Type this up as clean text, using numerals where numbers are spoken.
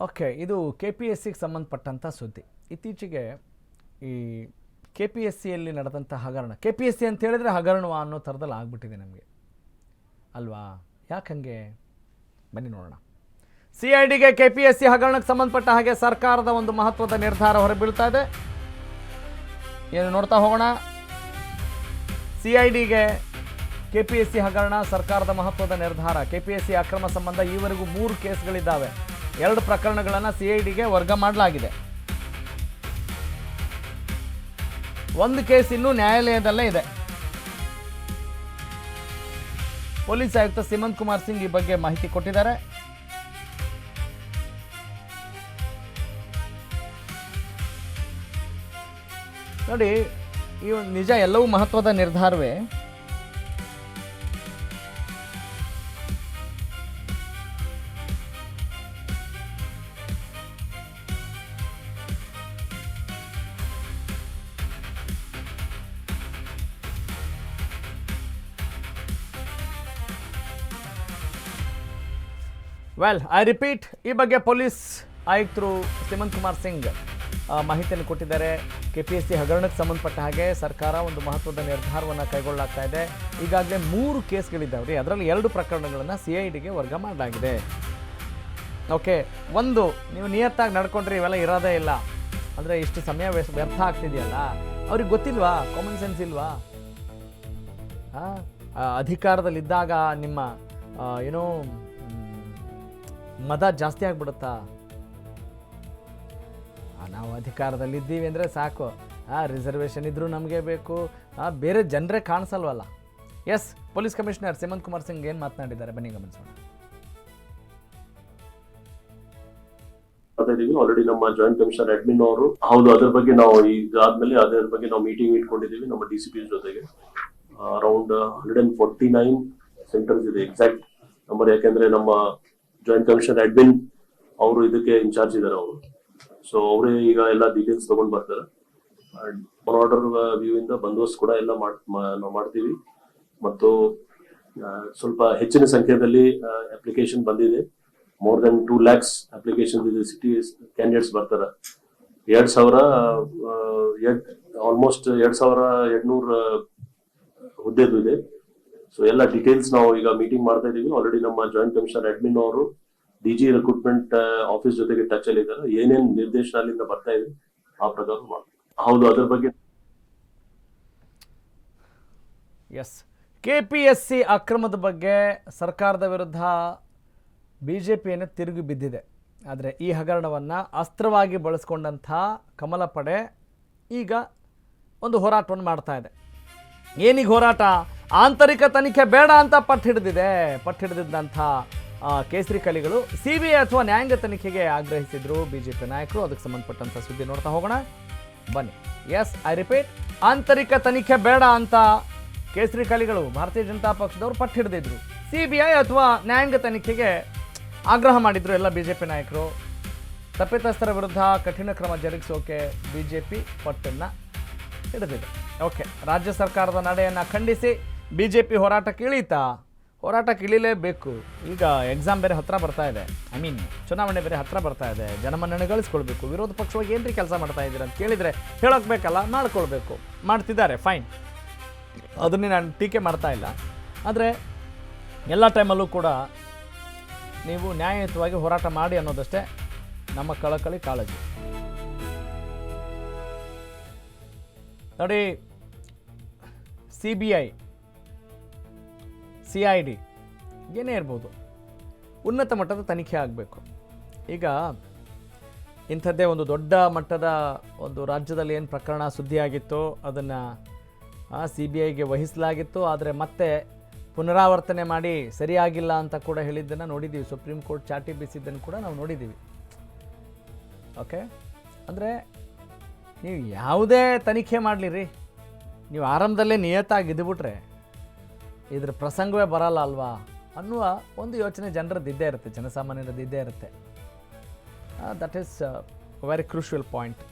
Okay, ಇದು K P S ಸಿಗೆ ಸಂಬಂಧಪಟ್ಟಂಥ ಸುದ್ದಿ. ಇತ್ತೀಚೆಗೆ ಈ ಕೆ ಪಿ ಎಸ್ ಸಿಯಲ್ಲಿ ನಡೆದಂಥ ಹಗರಣ, ಕೆ ಪಿ ಎಸ್ ಸಿ ಅಂತ ಹೇಳಿದ್ರೆ ಹಗರಣವ ಅನ್ನೋ ಥರದಲ್ಲಿ ಆಗ್ಬಿಟ್ಟಿದೆ ನಮಗೆ ಅಲ್ವಾ? ಯಾಕೆ ಹಂಗೆ? ಬನ್ನಿ ನೋಡೋಣ. ಸಿ ಐ ಡಿಗೆ ಕೆ ಪಿ ಎಸ್ ಸಿ ಹಗರಣಕ್ಕೆ ಸಂಬಂಧಪಟ್ಟ ಹಾಗೆ ಸರ್ಕಾರದ ಒಂದು ಮಹತ್ವದ ನಿರ್ಧಾರ ಹೊರಬೀಳ್ತಾ ಇದೆ. ಏನು ನೋಡ್ತಾ ಹೋಗೋಣ. ಸಿ ಐ ಡಿಗೆ ಕೆ ಪಿ ಎಸ್ ಸಿ ಹಗರಣ, ಸರ್ಕಾರದ ಮಹತ್ವದ ನಿರ್ಧಾರ. ಕೆ ಪಿ ಎಸ್ ಸಿ ಅಕ್ರಮ ಸಂಬಂಧ ಈವರೆಗೂ 3 ಕೇಸ್ಗಳಿದ್ದಾವೆ. 2 ಪ್ರಕರಣಗಳನ್ನು ಸಿ ಐ ಡಿಗೆ ವರ್ಗ ಮಾಡಲಾಗಿದೆ. 1 ಕೇಸ್ ಇನ್ನೂ ನ್ಯಾಯಾಲಯದಲ್ಲೇ ಇದೆ. ಪೊಲೀಸ್ ಆಯುಕ್ತ ಸಿಮಂತ್ ಕುಮಾರ್ ಸಿಂಗ್ ಈ ಬಗ್ಗೆ ಮಾಹಿತಿ ಕೊಟ್ಟಿದ್ದಾರೆ. ನೋಡಿ, ಈ ನಿಜ ಎಲ್ಲವೂ ಮಹತ್ವದ ನಿರ್ಧಾರವೇ. ವೆಲ್, ಐ ರಿಪೀಟ್, ಈ ಬಗ್ಗೆ ಪೊಲೀಸ್ ಆಯುಕ್ತರು ಸಿಮಂತ್ ಕುಮಾರ್ ಸಿಂಗ್ ಮಾಹಿತಿಯನ್ನು ಕೊಟ್ಟಿದ್ದಾರೆ. ಕೆ ಪಿ ಎಸ್ ಸಿ ಹಗರಣಕ್ಕೆ ಸಂಬಂಧಪಟ್ಟ ಹಾಗೆ ಸರ್ಕಾರ ಒಂದು ಮಹತ್ವದ ನಿರ್ಧಾರವನ್ನು ಕೈಗೊಳ್ಳಲಾಗ್ತಾ ಇದೆ. ಈಗಾಗಲೇ 3 ಕೇಸ್ಗಳಿದ್ದಾವೆ ರೀ, ಅದರಲ್ಲಿ 2 ಪ್ರಕರಣಗಳನ್ನು ಸಿ ಐ ಡಿಗೆ ವರ್ಗ ಮಾಡಲಾಗಿದೆ. ಓಕೆ, ಒಂದು, ನೀವು ನಿಯತ್ತಾಗಿ ನಡ್ಕೊಂಡ್ರೆ ಇವೆಲ್ಲ ಇರೋದೇ ಇಲ್ಲ. ಅಂದರೆ ಇಷ್ಟು ಸಮಯ ವ್ಯರ್ಥ ಆಗ್ತಿದೆಯಲ್ಲ, ಅವ್ರಿಗೆ ಗೊತ್ತಿಲ್ವಾ? ಕಾಮನ್ ಸೆನ್ಸ್ ಇಲ್ವಾ? ಅಧಿಕಾರದಲ್ಲಿದ್ದಾಗ ನಿಮ್ಮ ಏನೋ ಮದ ಜಾಸ್ತಿ ಆಗ್ಬಿಡುತ್ತಾ? ನಾವು ಅಧಿಕಾರದಲ್ಲಿದ್ದೀವಿ ಅಂದರೆ ಸಾಕು, ರಿಸರ್ವೇಷನ್ ಇದ್ರೂ ನಮಗೆ ಬೇಕು, ಬೇರೆ ಜನರೇ ಕಾಣಿಸಲ್ವಲ್ಲ. Yes, police commissioner Seemanth Kumar Singh ಏನು ಮಾತನಾಡಿದ್ದಾರೆ, ಬನ್ನಿ ಗಮನಿಸೋಣ. ಆಲ್ರೆಡಿ ನಮ್ಮ ಜಾಯಿಂಟ್ ಕಮಿಷನರ್ ಅಡ್ಮಿನ್ ಅವರು ಹೌದು, ಅದ್ರ ಬಗ್ಗೆ ನಾವು ಇದಾದ್ಮೇಲೆ ಅದರ ಬಗ್ಗೆ ನಾವು ಮೀಟಿಂಗ್ ಇಟ್ಕೊಂಡಿದ್ದೀವಿ ನಮ್ಮ ಡಿ ಸಿ ಪಿ ಜೊತೆಗೆ. ಅರೌಂಡ್ 149 ಸೆಂಟರ್ಸ್ ಇದೆ, ಎಕ್ಸಾಕ್ಟ್ ನಂಬರ್, ಯಾಕೆಂದ್ರೆ ನಮ್ಮ ಜಾಯಿಂಟ್ ಕಮಿಷನರ್ ಅಡ್ಮಿನ್ ಅವರು ಇದಕ್ಕೆ ಇನ್ಚಾರ್ಜ್ ಇದ್ದಾರೆ ಅವರು. ಸೊ ಅವರೇ ಈಗ ಎಲ್ಲ ಡೀಟೇಲ್ಸ್ ತಗೊಂಡ್ ಬರ್ತಾರೆ. ಆರ್ಡರ್ ವ್ಯೂ ಇಂದ ಬಂದೋಬಸ್ತ್ ಕೂಡ ಎಲ್ಲ ನಾವು ಮಾಡ್ತೀವಿ. ಮತ್ತು ಸ್ವಲ್ಪ ಹೆಚ್ಚಿನ ಸಂಖ್ಯೆಯಲ್ಲಿ ಅಪ್ಲಿಕೇಶನ್ ಬಂದಿದೆ. ಮೋರ್ ದೆನ್ 2 lakhs ಅಪ್ಲಿಕೇಶನ್ ಇದೆ. ಸಿಟಿ ಕ್ಯಾಂಡಿಡೇಟ್ಸ್ ಬರ್ತಾರೆ. 2,000 ಆಲ್ಮೋಸ್ಟ್ 2,200 ಹುದ್ದೆದು ಇದೆ. ಸೊ ಎಲ್ಲ ಡೀಟೇಲ್ಸ್ ನಾವು ಈಗ ಮೀಟಿಂಗ್ ಮಾಡ್ತಾ ಇದೀವಿ. ಆಲ್ರೆಡಿ ನಮ್ಮ ಜಾಯಿಂಟ್ ಕಮಿಷನರ್ ಅಡ್ಮಿನ್ ಅವರು ಡಿಜಿ ರಿಕ್ರೂಟ್ಮೆಂಟ್ ಆಫೀಸ್ ಜೊತೆಗೆ ಟಚ್ ಅಲ್ಲಿ ಇದ್ದಾರೆ. ಏನೇನ್ ನಿರ್ದೇಶನಾಲಯದಿಂದ ಬರ್ತಾ ಇದೆ ಆ ಪ್ರಕಾರ ಮಾಡ್ತೀವಿ. ಹೌದು, ಅದ್ರ ಬಗ್ಗೆ. Yes, K P S C ಅಕ್ರಮದ ಬಗ್ಗೆ ಸರ್ಕಾರದ ವಿರುದ್ಧ ಬಿಜೆಪಿಯನ್ನು ತಿರುಗಿ ಬಿದ್ದಿದೆ. ಆದರೆ ಈ ಹಗರಣವನ್ನು ಅಸ್ತ್ರವಾಗಿ ಬಳಸ್ಕೊಂಡಂಥ ಕಮಲ ಪಡೆ ಈಗ ಒಂದು ಹೋರಾಟವನ್ನು ಮಾಡ್ತಾ ಇದೆ. ಏನೀಗ ಹೋರಾಟ? ಆಂತರಿಕ ತನಿಖೆ ಬೇಡ ಅಂತ ಪಟ್ಟಿಡಿದಂಥ ಕೇಸರಿ ಕಲಿಗಳು ಸಿ ಬಿ ಐ ಅಥವಾ ನ್ಯಾಯಾಂಗ ತನಿಖೆಗೆ ಆಗ್ರಹಿಸಿದ್ರು ಬಿಜೆಪಿ ನಾಯಕರು. ಅದಕ್ಕೆ ಸಂಬಂಧಪಟ್ಟಂಥ ಸುದ್ದಿ ನೋಡ್ತಾ ಹೋಗೋಣ, ಬನ್ನಿ. ಎಸ್, ಐ ರಿಪೀಟ್, ಆಂತರಿಕ ತನಿಖೆ ಬೇಡ ಅಂತ ಕೇಸರಿ ಕಲಿಗಳು, ಭಾರತೀಯ ಜನತಾ ಪಕ್ಷದವರು ಪಟ್ಟಿಡಿದ್ರು. ಸಿ ಬಿ ಐ ಅಥವಾ ನ್ಯಾಯಾಂಗ ತನಿಖೆಗೆ ಆಗ್ರಹ ಮಾಡಿದ್ರು ಎಲ್ಲ ಬಿಜೆಪಿ ನಾಯಕರು. ತಪ್ಪಿತಸ್ಥರ ವಿರುದ್ಧ ಕಠಿಣ ಕ್ರಮ ಜರುಗಿಸೋಕೆ ಬಿಜೆಪಿ ಪಟ್ಟನ್ನು ಹಿಡಿದಿದೆ. ಓಕೆ, ರಾಜ್ಯ ಸರ್ಕಾರದ ನಡೆಯನ್ನು ಖಂಡಿಸಿ ಬಿಜೆಪಿ ಹೋರಾಟಕ್ಕೆ ಇಳೀತಾ? ಹೋರಾಟಕ್ಕೆ ಇಳಿಲೇಬೇಕು. ಈಗ ಎಕ್ಸಾಮ್ ಬೇರೆ ಹತ್ತಿರ ಬರ್ತಾ ಇದೆ, ಚುನಾವಣೆ ಬೇರೆ ಹತ್ತಿರ ಬರ್ತಾ ಇದೆ. ಜನಮನ್ನಣೆ ಗಳಿಸ್ಕೊಳ್ಬೇಕು. ವಿರೋಧ ಪಕ್ಷವಾಗಿ ಏನ್ರಿ ಕೆಲಸ ಮಾಡ್ತಾ ಇದ್ದೀರ ಅಂತ ಕೇಳಿದರೆ ಹೇಳೋಕೆ ಬೇಕಲ್ಲ, ಮಾಡ್ಕೊಳ್ಬೇಕು. ಮಾಡ್ತಿದ್ದಾರೆ, ಫೈನ್, ಅದನ್ನೇ ನಾನು ಟೀಕೆ ಮಾಡ್ತಾ ಇಲ್ಲ. ಆದರೆ ಎಲ್ಲ ಟೈಮಲ್ಲೂ ಕೂಡ ನೀವು ನ್ಯಾಯಯುತವಾಗಿ ಹೋರಾಟ ಮಾಡಿ ಅನ್ನೋದಷ್ಟೇ ನಮ್ಮ ಕಳಕಳಿ, ಕಾಳಜಿ. ನೋಡಿ, C B I, C I D ಏನೇ ಇರ್ಬೋದು, ಉನ್ನತ ಮಟ್ಟದ ತನಿಖೆ ಆಗಬೇಕು. ಈಗ ಇಂಥದ್ದೇ ಒಂದು ದೊಡ್ಡ ಮಟ್ಟದ ಒಂದು ರಾಜ್ಯದಲ್ಲಿ ಏನು ಪ್ರಕರಣ ಸುದ್ದಿಯಾಗಿತ್ತು, ಅದನ್ನು ಸಿ ಬಿ ಐಗೆ ವಹಿಸಲಾಗಿತ್ತು. ಆದರೆ ಮತ್ತೆ ಪುನರಾವರ್ತನೆ ಮಾಡಿ ಸರಿಯಾಗಿಲ್ಲ ಅಂತ ಕೂಡ ಹೇಳಿದ್ದನ್ನು ನೋಡಿದ್ದೀವಿ. ಸುಪ್ರೀಂ ಕೋರ್ಟ್ ಚಾಟಿ ಬೀಸಿದ್ದನ್ನು ಕೂಡ ನಾವು ನೋಡಿದ್ದೀವಿ. ಓಕೆ, ಅಂದರೆ ನೀವು ಯಾವುದೇ ತನಿಖೆ ಮಾಡಲಿರಿ, ನೀವು ಆರಂಭದಲ್ಲೇ ನಿಯತ್ತಾಗಿ ಇದ್ಬಿಟ್ರೆ ಇದ್ರ ಪ್ರಸಂಗವೇ ಬರಲ್ಲ ಅಲ್ವಾ ಅನ್ನುವ ಒಂದು ಯೋಚನೆ ಜನರದ್ದು ಇದ್ದೇ ಇರುತ್ತೆ, ಜನಸಾಮಾನ್ಯರದ್ದು ಇದ್ದೇ ಇರುತ್ತೆ. That is very crucial point.